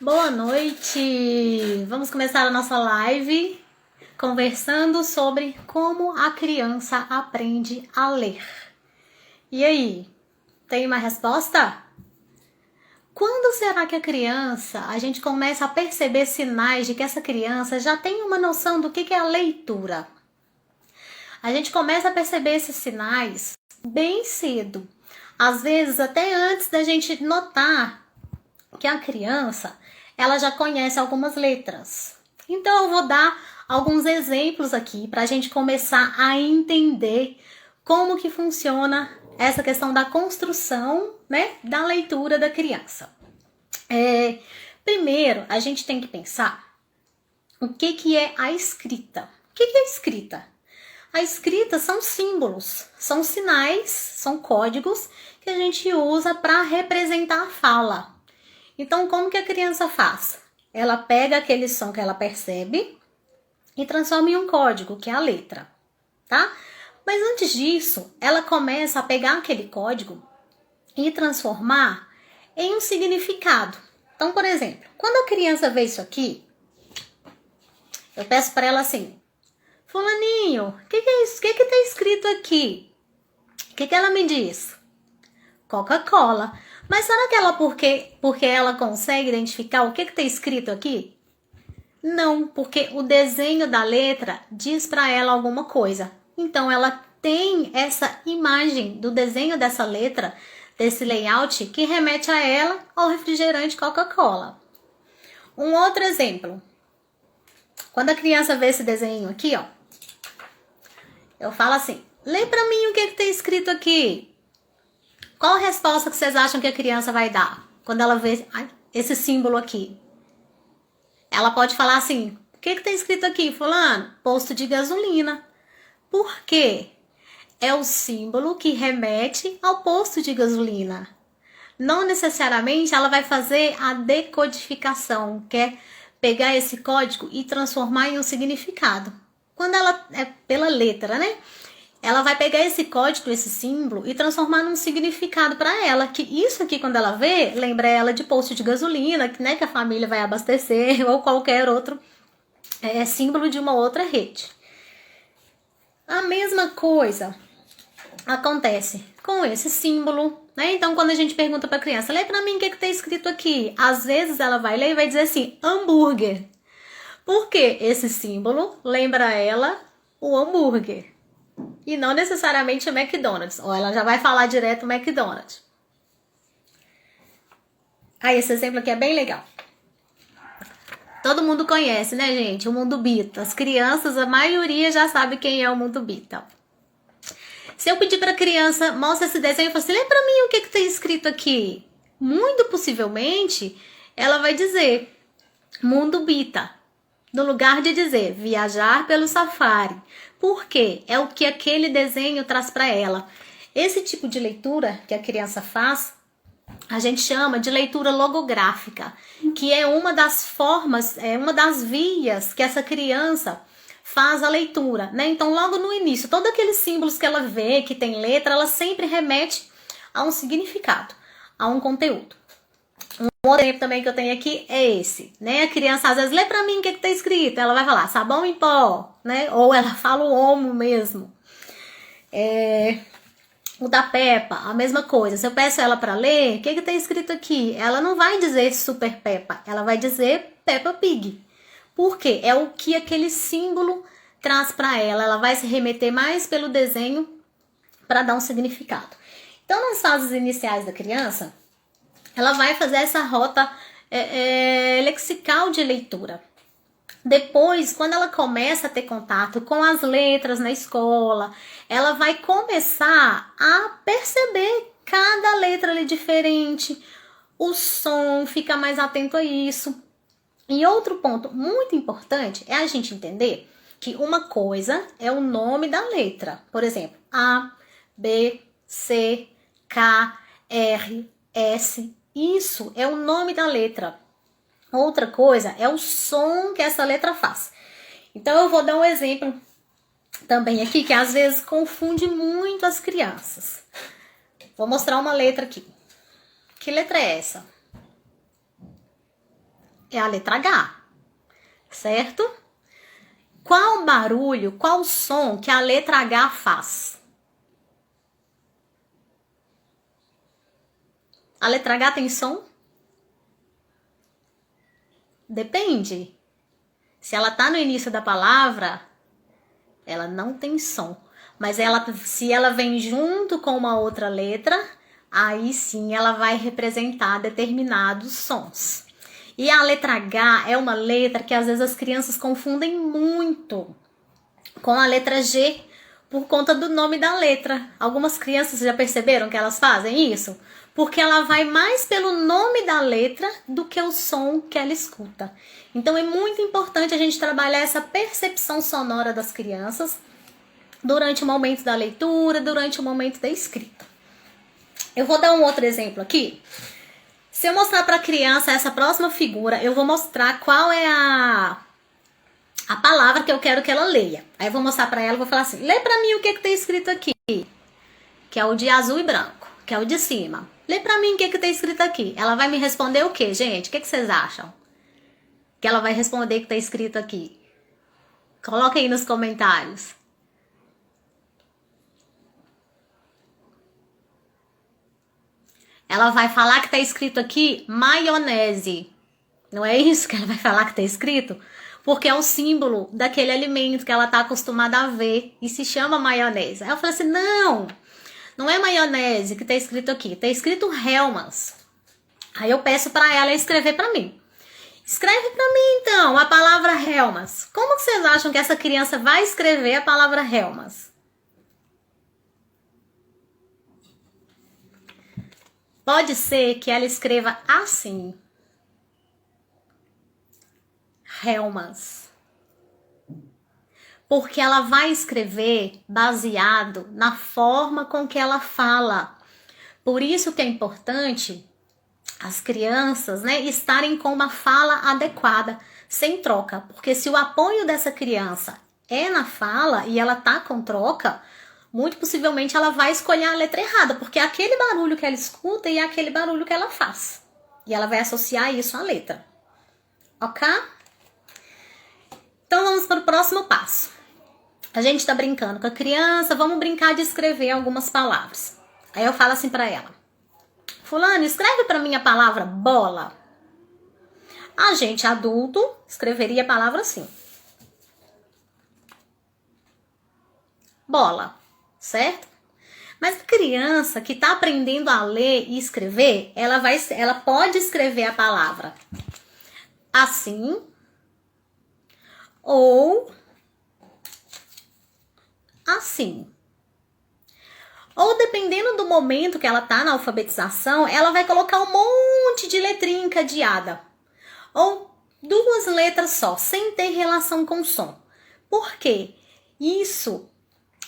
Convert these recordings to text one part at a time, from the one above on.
Boa noite! Vamos começar a nossa live conversando sobre como a criança aprende a ler. E aí, tem uma resposta? Quando será que a gente começa a perceber sinais de que essa criança já tem uma noção do que é a leitura? A gente começa a perceber esses sinais bem cedo. Às vezes até antes da gente notar que a criança ela já conhece algumas letras. Então eu vou dar alguns exemplos aqui para a gente começar a entender como que funciona essa questão da construção, né, da leitura da criança. Primeiro, a gente tem que pensar o que é a escrita. O que é a escrita? A escrita são símbolos, são sinais, são códigos que a gente usa para representar a fala. Então, como que a criança faz? Ela pega aquele som que ela percebe e transforma em um código, que é a letra, tá? Mas antes disso, ela começa a pegar aquele código e transformar em um significado. Então, por exemplo, quando a criança vê isso aqui, eu peço para ela assim: Fulaninho, o que é isso? O que tá escrito aqui? O que ela me diz? Coca-Cola. Mas será que ela, porque ela consegue identificar o que está escrito aqui? Não, porque o desenho da letra diz para ela alguma coisa. Então, ela tem essa imagem do desenho dessa letra, desse layout, que remete a ela ao refrigerante Coca-Cola. Um outro exemplo. Quando a criança vê esse desenho aqui, ó, eu falo assim: lê para mim o que está escrito aqui. Qual a resposta que vocês acham que a criança vai dar quando ela vê esse símbolo aqui? Ela pode falar assim: o que está escrito aqui, fulano? Posto de gasolina. Por quê? É o símbolo que remete ao posto de gasolina. Não necessariamente ela vai fazer a decodificação, que é pegar esse código e transformar em um significado. Quando ela é pela letra, né? Ela vai pegar esse código, esse símbolo e transformar num significado para ela, que isso aqui quando ela vê, lembra ela de posto de gasolina, né, que a família vai abastecer ou qualquer outro símbolo de uma outra rede. A mesma coisa acontece com esse símbolo, né? Então quando a gente pergunta para a criança: lê para mim o que está escrito aqui, às vezes ela vai ler e vai dizer assim: hambúrguer. Por quê? Esse símbolo lembra ela o hambúrguer. E não necessariamente o McDonald's. Ou ela já vai falar direto o McDonald's. Esse exemplo aqui é bem legal. Todo mundo conhece, né, gente? O Mundo Bita. As crianças, a maioria já sabe quem é o Mundo Bita. Se eu pedir para a criança: mostra esse desenho e falar assim: lê para mim o que está escrito aqui. Muito possivelmente, ela vai dizer Mundo Bita, no lugar de dizer viajar pelo safari. Por quê? É o que aquele desenho traz para ela. Esse tipo de leitura que a criança faz, a gente chama de leitura logográfica, que é uma das formas, é uma das vias que essa criança faz a leitura, né? Então, logo no início, todos aqueles símbolos que ela vê, que tem letra, ela sempre remete a um significado, a um conteúdo. Um outro exemplo também que eu tenho aqui é esse, né? A criança às vezes lê pra mim o que está escrito, ela vai falar sabão em pó, né? Ou ela fala o homo mesmo. O da Peppa, a mesma coisa. Se eu peço ela para ler, o que está escrito aqui? Ela não vai dizer Super Peppa, ela vai dizer Peppa Pig. Por quê? É o que aquele símbolo traz para ela. Ela vai se remeter mais pelo desenho para dar um significado. Então, nas fases iniciais da criança, ela vai fazer essa rota lexical de leitura. Depois, quando ela começa a ter contato com as letras na escola, ela vai começar a perceber cada letra ali diferente, o som, fica mais atento a isso. E outro ponto muito importante é a gente entender que uma coisa é o nome da letra. Por exemplo, A, B, C, K, R, S. Isso é o nome da letra. Outra coisa é o som que essa letra faz. Então eu vou dar um exemplo também aqui que às vezes confunde muito as crianças. Vou mostrar uma letra aqui. Que letra é essa? É a letra H, certo? Qual barulho, qual som que a letra H faz? A letra H tem som? Depende. Se ela tá no início da palavra, ela não tem som. Mas se ela vem junto com uma outra letra, aí sim ela vai representar determinados sons. E a letra H é uma letra que às vezes as crianças confundem muito com a letra G por conta do nome da letra. Algumas crianças já perceberam que elas fazem isso? Porque ela vai mais pelo nome da letra do que o som que ela escuta. Então é muito importante a gente trabalhar essa percepção sonora das crianças durante o momento da leitura, durante o momento da escrita. Eu vou dar um outro exemplo aqui. Se eu mostrar para a criança essa próxima figura, eu vou mostrar qual é a palavra que eu quero que ela leia. Aí eu vou mostrar para ela, vou falar assim, lê para mim o que tem escrito aqui, que é o de azul e branco, que é o de cima. Lê para mim o que tem escrito aqui. Ela vai me responder o quê, gente? O que vocês acham? Que ela vai responder que está escrito aqui. Coloca aí nos comentários. Ela vai falar que está escrito aqui maionese. Não é isso que ela vai falar que está escrito? Porque é um símbolo daquele alimento que ela está acostumada a ver e se chama maionese. Aí eu falei assim, não é maionese que está escrito aqui, está escrito Hellmann's. Aí eu peço para ela escrever para mim. Escreve para mim então a palavra Hellmann's. Como que vocês acham que essa criança vai escrever a palavra Hellmann's? Pode ser que ela escreva assim. Hellmann's. Porque ela vai escrever baseado na forma com que ela fala. Por isso que é importante as crianças, né, estarem com uma fala adequada, sem troca. Porque se o apoio dessa criança é na fala e ela tá com troca, muito possivelmente ela vai escolher a letra errada, porque é aquele barulho que ela escuta e é aquele barulho que ela faz. E ela vai associar isso à letra. Ok? Então vamos para o próximo passo. A gente tá brincando com a criança, vamos brincar de escrever algumas palavras. Aí eu falo assim para ela. Fulano, escreve para mim a palavra bola. A gente adulto escreveria a palavra assim. Bola, certo? Mas a criança que tá aprendendo a ler e escrever, ela pode escrever a palavra assim ou assim. Ou dependendo do momento que ela tá na alfabetização, ela vai colocar um monte de letrinha encadeada. Ou 2 letras só, sem ter relação com som. Por quê?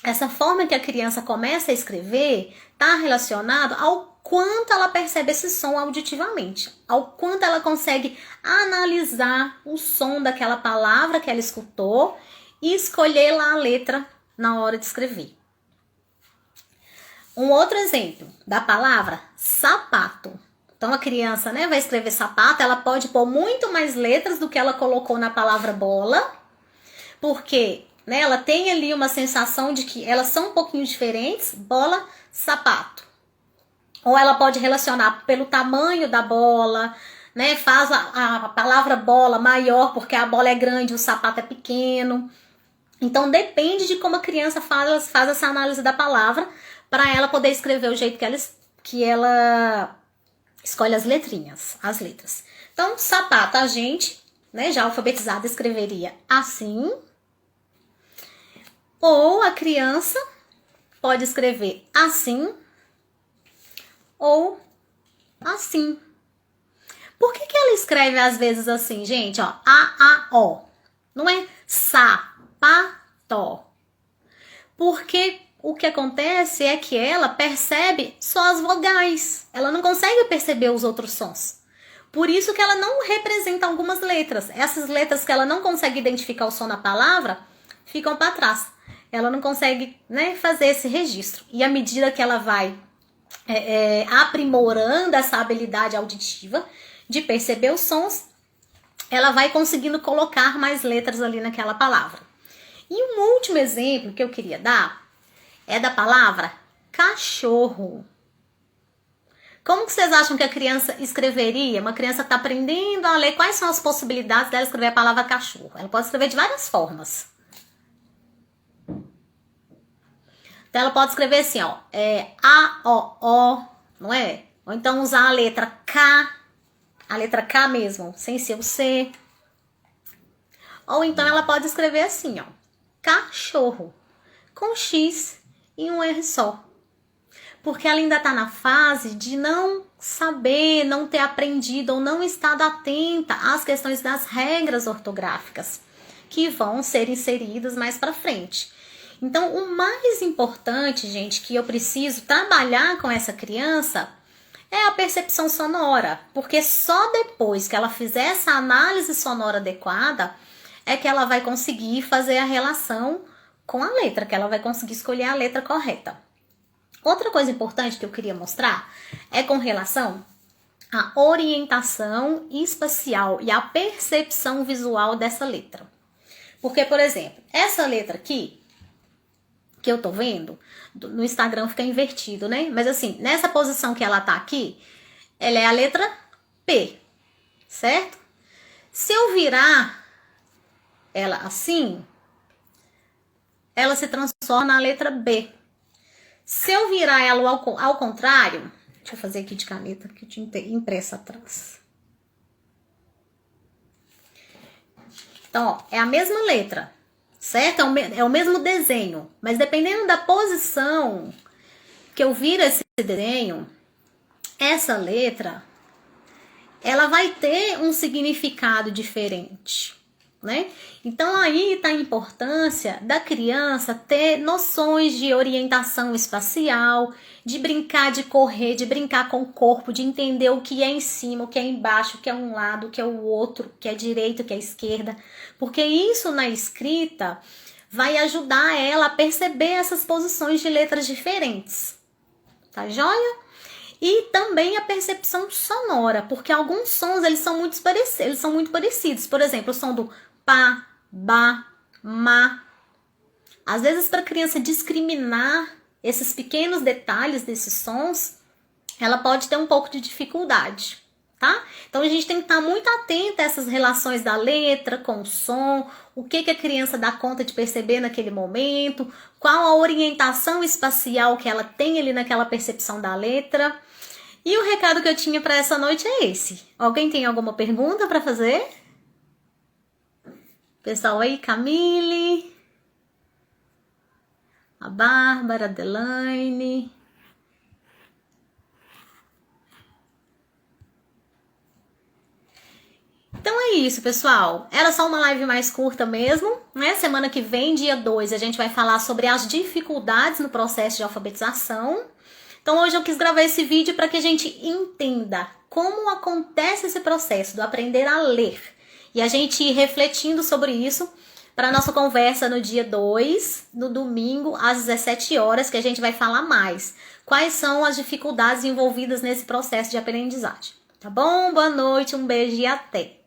Essa forma que a criança começa a escrever tá relacionado ao quanto ela percebe esse som auditivamente, ao quanto ela consegue analisar o som daquela palavra que ela escutou e escolher lá a letra na hora de escrever. Um outro exemplo da palavra sapato. Então a criança, né, vai escrever sapato, ela pode pôr muito mais letras do que ela colocou na palavra bola, porque, né, ela tem ali uma sensação de que elas são um pouquinho diferentes, bola, sapato. Ou ela pode relacionar pelo tamanho da bola, né, faz a palavra bola maior porque a bola é grande, o sapato é pequeno. Então depende de como a criança faz essa análise da palavra para ela poder escrever o jeito que ela escolhe as letrinhas, as letras. Então, sapato, a gente, né, já alfabetizada, escreveria assim. Ou a criança pode escrever assim ou assim. Por que ela escreve às vezes assim, gente? Ó, A-A-O. Não é sapato. Porque o que acontece é que ela percebe só as vogais. Ela não consegue perceber os outros sons. Por isso que ela não representa algumas letras. Essas letras que ela não consegue identificar o som na palavra, ficam para trás. Ela não consegue, né, fazer esse registro. E à medida que ela vai aprimorando essa habilidade auditiva de perceber os sons, ela vai conseguindo colocar mais letras ali naquela palavra. E um último exemplo que eu queria dar é da palavra cachorro. Como que vocês acham que a criança escreveria? Uma criança que está aprendendo a ler, quais são as possibilidades dela escrever a palavra cachorro? Ela pode escrever de várias formas. Então ela pode escrever assim, ó, A-O-O, não é? Ou então usar a letra K mesmo, sem ser o C. Ou então ela pode escrever assim, ó, cachorro, com X e um R só. Porque ela ainda está na fase de não saber, não ter aprendido ou não estar atenta às questões das regras ortográficas que vão ser inseridas mais para frente. Então, o mais importante, gente, que eu preciso trabalhar com essa criança é a percepção sonora, porque só depois que ela fizer essa análise sonora adequada é que ela vai conseguir fazer a relação com a letra, que ela vai conseguir escolher a letra correta. Outra coisa importante que eu queria mostrar é com relação à orientação espacial e à percepção visual dessa letra. Porque, por exemplo, essa letra aqui, que eu tô vendo, no Instagram fica invertido, né? Mas assim, nessa posição que ela tá aqui, ela é a letra P, certo? Se eu virar ela assim, ela se transforma na letra B. Se eu virar ela ao contrário, deixa eu fazer aqui de caneta, que eu tinha impressa atrás. Então, ó, é a mesma letra, certo? É o mesmo desenho, mas dependendo da posição que eu viro esse desenho, essa letra, ela vai ter um significado diferente, né? Então aí está a importância da criança ter noções de orientação espacial, de brincar, de correr, de brincar com o corpo, de entender o que é em cima, o que é embaixo, o que é um lado, o que é o outro, o que é direita, o que é esquerda, porque isso na escrita vai ajudar ela a perceber essas posições de letras diferentes, tá joia? E também a percepção sonora, porque alguns sons eles são muito parecidos. Por exemplo, o som do pá, ba, ma. Às vezes, para a criança discriminar esses pequenos detalhes desses sons, ela pode ter um pouco de dificuldade, tá? Então, a gente tem que estar muito atenta a essas relações da letra com o som, o que a criança dá conta de perceber naquele momento, qual a orientação espacial que ela tem ali naquela percepção da letra. E o recado que eu tinha para essa noite é esse. Alguém tem alguma pergunta para fazer? Pessoal aí, Camille, a Bárbara, a Adelaine. Então é isso, pessoal. Era só uma live mais curta mesmo, né? Semana que vem, dia 2, a gente vai falar sobre as dificuldades no processo de alfabetização. Então hoje eu quis gravar esse vídeo para que a gente entenda como acontece esse processo do aprender a ler. E a gente ir refletindo sobre isso para a nossa conversa no dia 2, no domingo, às 17 horas, que a gente vai falar mais. Quais são as dificuldades envolvidas nesse processo de aprendizagem. Tá bom? Boa noite, um beijo e até!